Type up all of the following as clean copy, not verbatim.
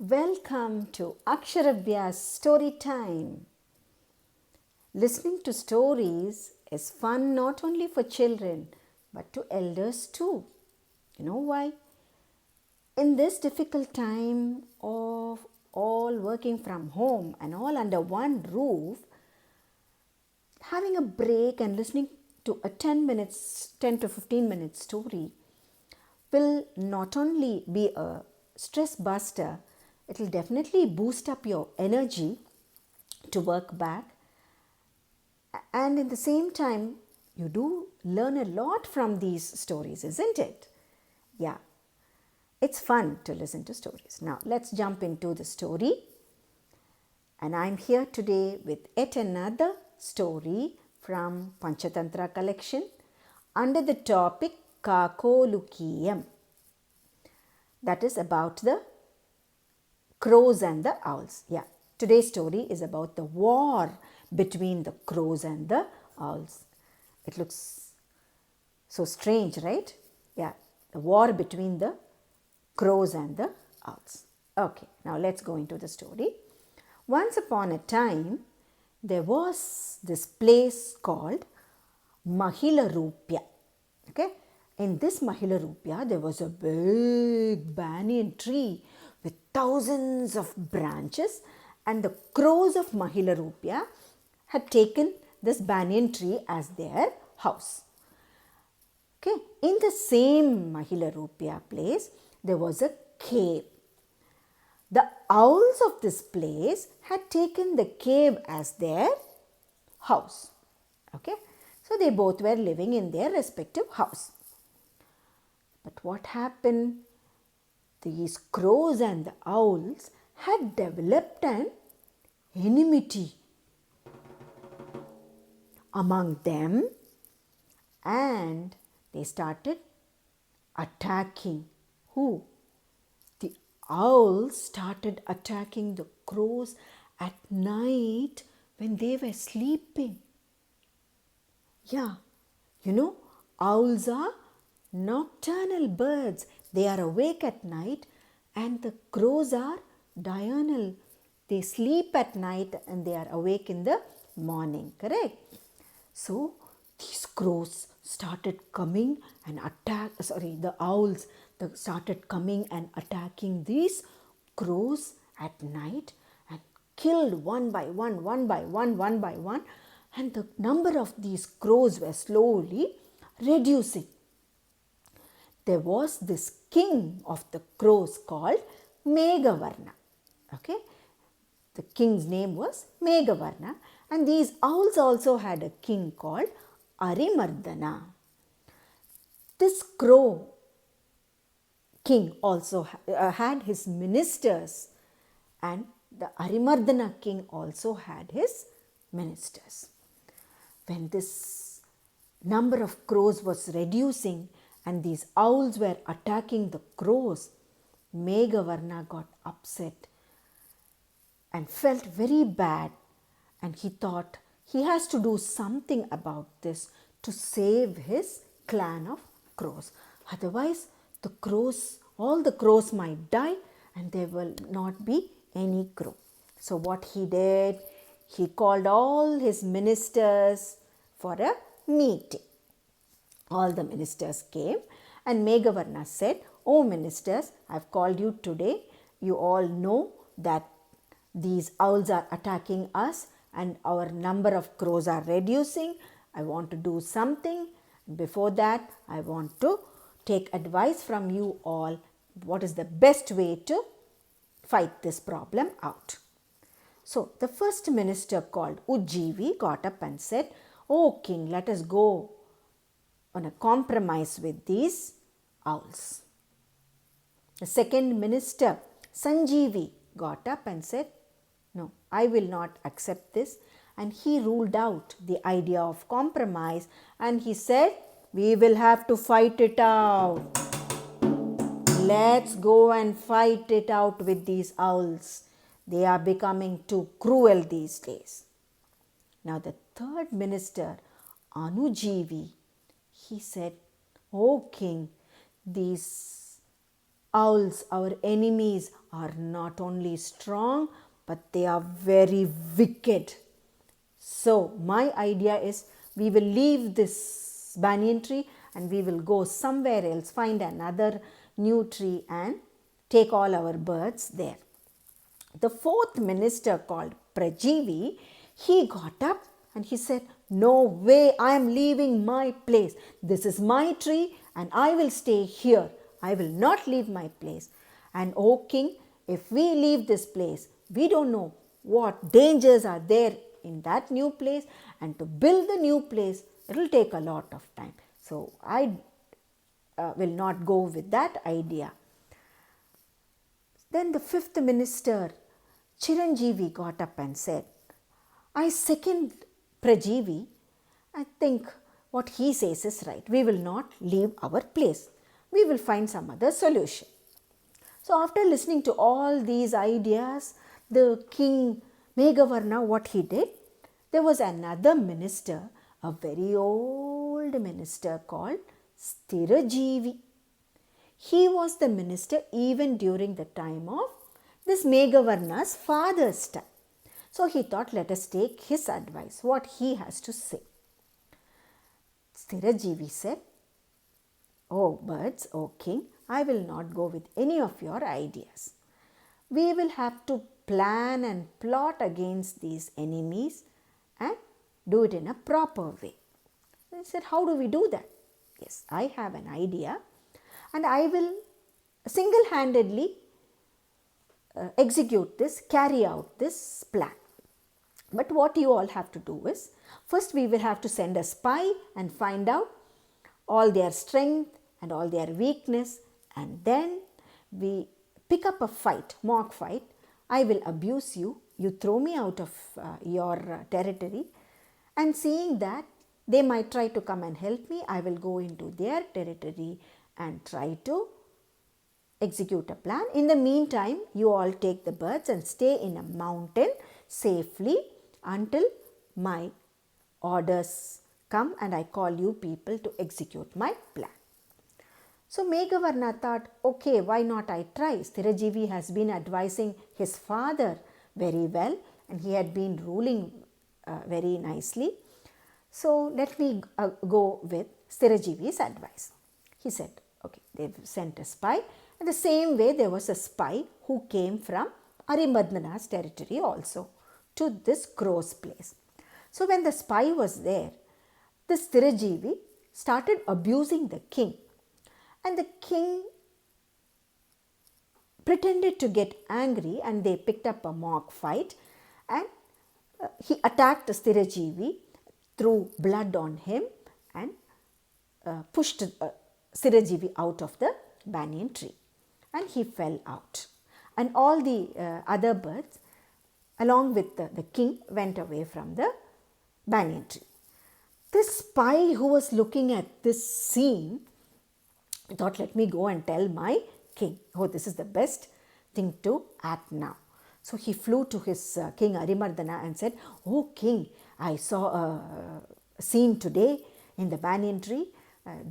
Welcome to Aksharabhyas Story Time. Listening to stories is fun not only for children but to elders too. You know why? In this difficult time of all working from home and all under one roof, having a break and listening to a 10 to 15 minute story will not only be a stress buster, it will definitely boost up your energy to work back. And in the same time, you do learn a lot from these stories, isn't it? Yeah, it's fun to listen to stories. Now, let's jump into the story. And I'm here today with yet another story from Panchatantra collection under the topic Kakolukiyam. That is about the crows and the owls. Yeah, today's story is about the war between the crows and the owls. It looks so strange, right? Yeah, the war between the crows and the owls. Okay, now let's go into the story. Once upon a time, there was this place called Mahilarupya. Okay, in this Mahilarupya, there was a big banyan tree with thousands of branches, and the crows of Mahilarupya had taken this banyan tree as their house. Okay, in the same Mahilarupya place, there was a cave. The owls of this place had taken the cave as their house. Okay, so they both were living in their respective house. But what happened? These crows and the owls had developed an enmity among them, and they started attacking. Who? The owls started attacking the crows at night when they were sleeping. Yeah, you know, owls are nocturnal birds. They are awake at night, and the crows are diurnal. They sleep at night and they are awake in the morning, correct? So these crows started coming and the owls started coming and attacking these crows at night and killed one by one, one by one, and the number of these crows were slowly reducing. There was this king of the crows called Meghavarna. Okay, the king's name was Meghavarna, and these owls also had a king called Arimardana. This crow king also had his ministers, and the Arimardana king also had his ministers. When this number of crows was reducing and these owls were attacking the crows, Meghavarna got upset and felt very bad, and he thought he has to do something about this to save his clan of crows. Otherwise, all the crows might die and there will not be any crow. So what he did, he called all his ministers for a meeting. All the ministers came and Meghavarna said, "Oh ministers, I've called you today. You all know that these owls are attacking us and our number of crows are reducing. I want to do something. Before that, I want to take advice from you all. What is the best way to fight this problem out?" So the first minister called Ujjivi got up and said, "Oh king, let us go on a compromise with these owls." The second minister, Sanjeevi, got up and said, "No, I will not accept this." And he ruled out the idea of compromise and he said, "We will have to fight it out. Let's go and fight it out with these owls. They are becoming too cruel these days." Now the third minister, Anujeevi, he said, "Oh king, these owls, our enemies, are not only strong, but they are very wicked. So my idea is we will leave this banyan tree and we will go somewhere else, find another new tree and take all our birds there. The fourth minister, called Prajivi, he got up and he said, "No way, I am leaving my place. This is my tree and I will stay here. I will not leave my place. And O king, if we leave this place, we don't know what dangers are there in that new place, and to build the new place, it will take a lot of time. So I will not go with that idea." Then the fifth minister, Chiranjeevi, got up and said, "I second Prajivi. I think what he says is right. We will not leave our place. We will find some other solution." So after listening to all these ideas, the king Meghavarna, what he did, there was another minister, a very old minister called Stirajeevi. He was the minister even during the time of this Meghavarna's father's time. So he thought, let us take his advice, what he has to say. Stirajeevi said, "Oh birds, O king, I will not go with any of your ideas. We will have to plan and plot against these enemies and do it in a proper way." He said, "How do we do that?" "Yes, I have an idea and I will single-handedly execute this, carry out this plan. But what you all have to do is, first we will have to send a spy and find out all their strength and all their weakness, and then we pick up a fight, mock fight. I will abuse you, you throw me out of your territory, and seeing that they might try to come and help me, I will go into their territory and try to execute a plan. In the meantime, you all take the birds and stay in a mountain safely until my orders come and I call you people to execute my plan." So Meghavarna thought, okay, why not I try? Stirajeevi has been advising his father very well and he had been ruling very nicely. So let me go with Stirajeevi's advice. He said, okay, they've sent a spy. In the same way, there was a spy who came from Arimardana's territory also to this crow's place. So when the spy was there, this Stirajeevi started abusing the king. And the king pretended to get angry and they picked up a mock fight and he attacked Stirajeevi, threw blood on him and pushed Stirajeevi out of the banyan tree and he fell out. And all the other birds along with the king went away from the banyan tree. This spy who was looking at this scene thought, let me go and tell my king. Oh, this is the best thing to act now. So he flew to his king Arimardana and said, "Oh king, I saw a scene today in the banyan tree.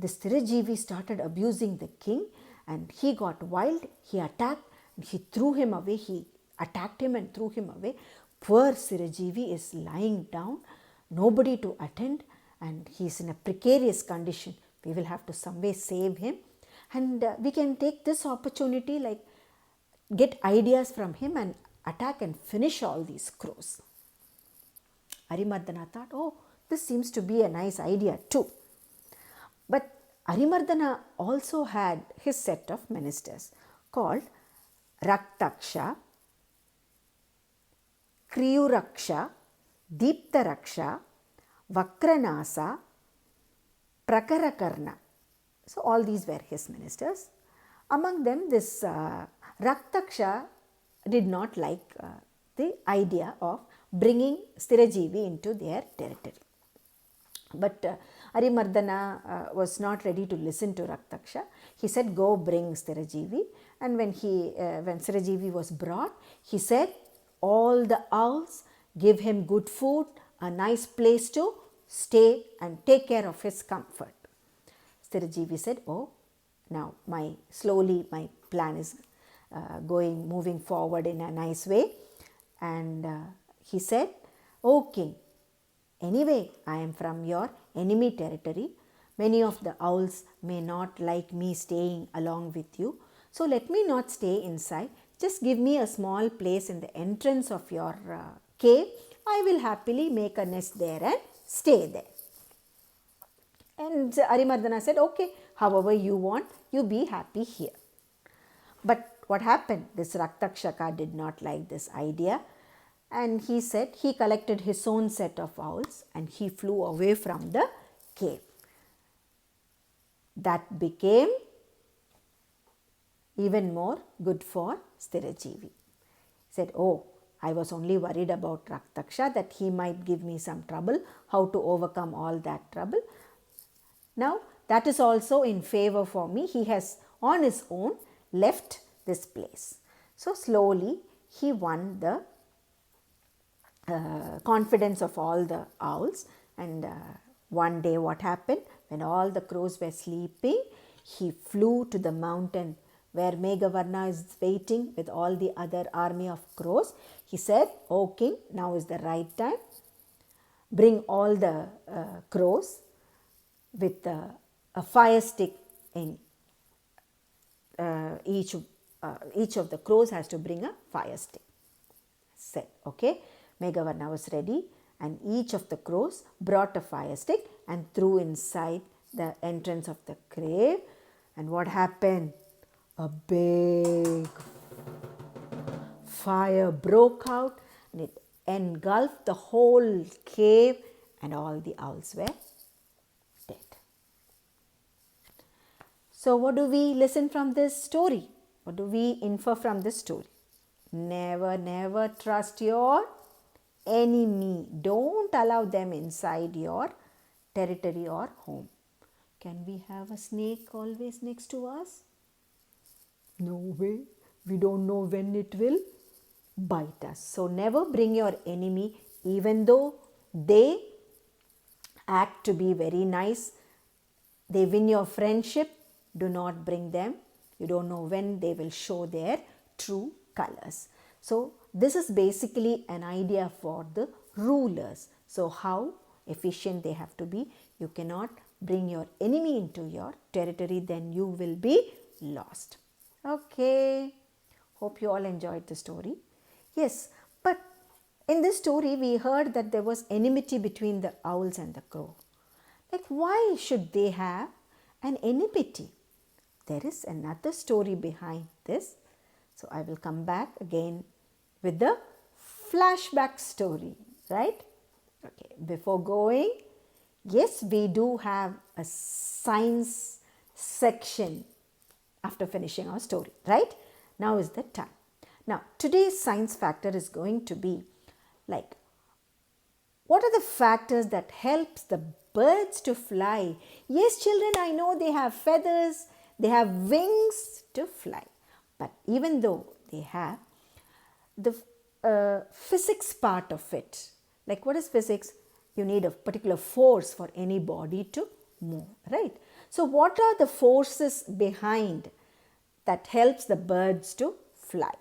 This Stirajeevi started abusing the king and he got wild. He attacked and he threw him away. He attacked him and threw him away. Poor Stirajeevi is lying down, nobody to attend and he is in a precarious condition. We will have to some way save him and we can take this opportunity, like get ideas from him and attack and finish all these crows." Arimardana thought, oh, this seems to be a nice idea too. But Arimardana also had his set of ministers called Raktaksha, Kriyuraksha, Deeptaraksha, Vakranasa, Prakarakarna. So all these were his ministers. Among them, this Raktaksha did not like the idea of bringing Stirajeevi into their territory. But Arimardana was not ready to listen to Raktaksha. He said, go bring Stirajeevi. And when Stirajeevi was brought, he said, all the owls, give him good food, a nice place to stay and take care of his comfort. Stirajeevi said, oh, now slowly my plan is moving forward in a nice way. And he said, "O king, anyway, I am from your enemy territory. Many of the owls may not like me staying along with you. So let me not stay inside. Just give me a small place in the entrance of your cave. I will happily make a nest there and stay there." And Arimardana said, "Okay, however you want, you be happy here." But what happened? This Raktakshaka did not like this idea, and he said he collected his own set of owls and he flew away from the cave. That became even more good for Stirajivi. He said, "Oh, I was only worried about Raktaksha, that he might give me some trouble, how to overcome all that trouble. Now that is also in favor for me. He has on his own left this place." So slowly he won the confidence of all the owls. And one day what happened? When all the crows were sleeping, he flew to the mountain where Meghavarna is waiting with all the other army of crows. He said, "O king, now is the right time. Bring all the crows with a fire stick in each of the crows has to bring a fire stick." Said, okay. Meghavarna was ready, and each of the crows brought a fire stick and threw inside the entrance of the cave. And what happened? A big fire broke out and it engulfed the whole cave, and all the owls were dead. So what do we listen from this story? What do we infer from this story? Never trust your enemy. Don't allow them inside your territory or home. Can we have a snake always next to us? No way. We don't know when it will bite us. So never bring your enemy, even though they act to be very nice. They win your friendship. Do not bring them. You don't know when they will show their true colors. So this is basically an idea for the rulers. So how efficient they have to be. You cannot bring your enemy into your territory, then you will be lost. Okay, hope you all enjoyed the story. Yes, but in this story we heard that there was enmity between the owls and the crow. Like, why should they have an enmity? There is another story behind this. So I will come back again with the flashback story, right? Okay, before going, yes, we do have a science section after finishing our story, right? Now is the time. Now, today's science factor is going to be like, what are the factors that helps the birds to fly? Yes, children, I know they have feathers, they have wings to fly. But even though they have the physics part of it, like what is physics? You need a particular force for any body to move, right? So what are the forces behind that helps the birds to fly?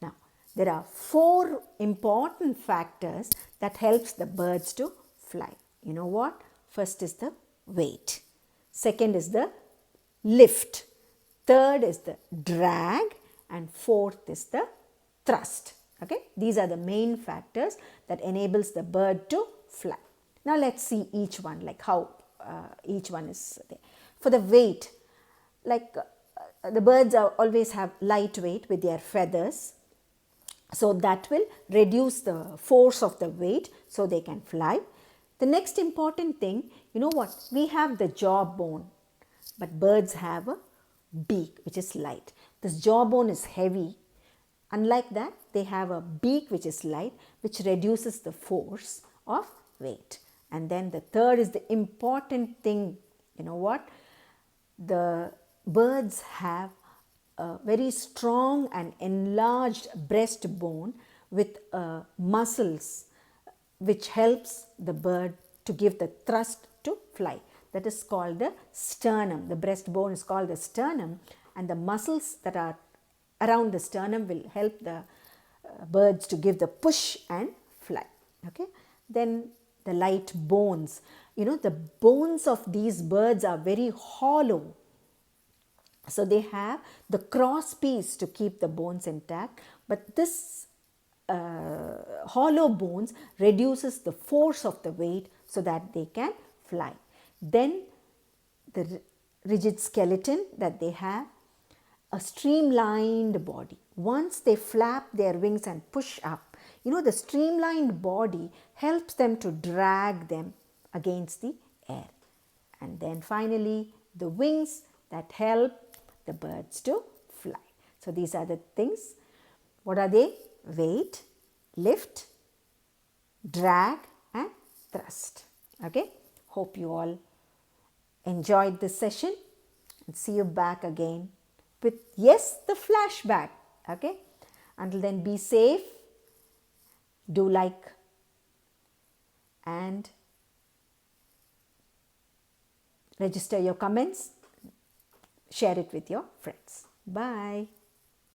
Now, there are 4 important factors that helps the birds to fly. You know what? First is the weight. Second is the lift. Third is the drag, and fourth is the thrust. Okay, these are the main factors that enables the bird to fly. Now let's see each one, like how each one is there. For the weight, like the birds always have light weight with their feathers, so that will reduce the force of the weight so they can fly. The next important thing, you know what? We have the jawbone, but birds have a beak which is light. This jawbone is heavy. Unlike that, they have a beak which is light, which reduces the force of weight. And then the third is the important thing. You know what? The birds have a very strong and enlarged breastbone with muscles which helps the bird to give the thrust to fly. That is called the sternum. The breastbone is called the sternum, and the muscles that are around the sternum will help the birds to give the push and fly. Okay, then the light bones. The bones of these birds are very hollow, so they have the cross piece to keep the bones intact, but this hollow bones reduces the force of the weight so that they can fly. Then the rigid skeleton that they have, a streamlined body. Once they flap their wings and push up, the streamlined body helps them to drag them against the air. And then finally, the wings that help the birds to fly. So these are the things. What are they? Weight, lift, drag and thrust. Okay. Hope you all enjoyed this session, and see you back again with, yes, the flashback. Okay. Until then, be safe, do like and register your comments, share it with your friends. Bye.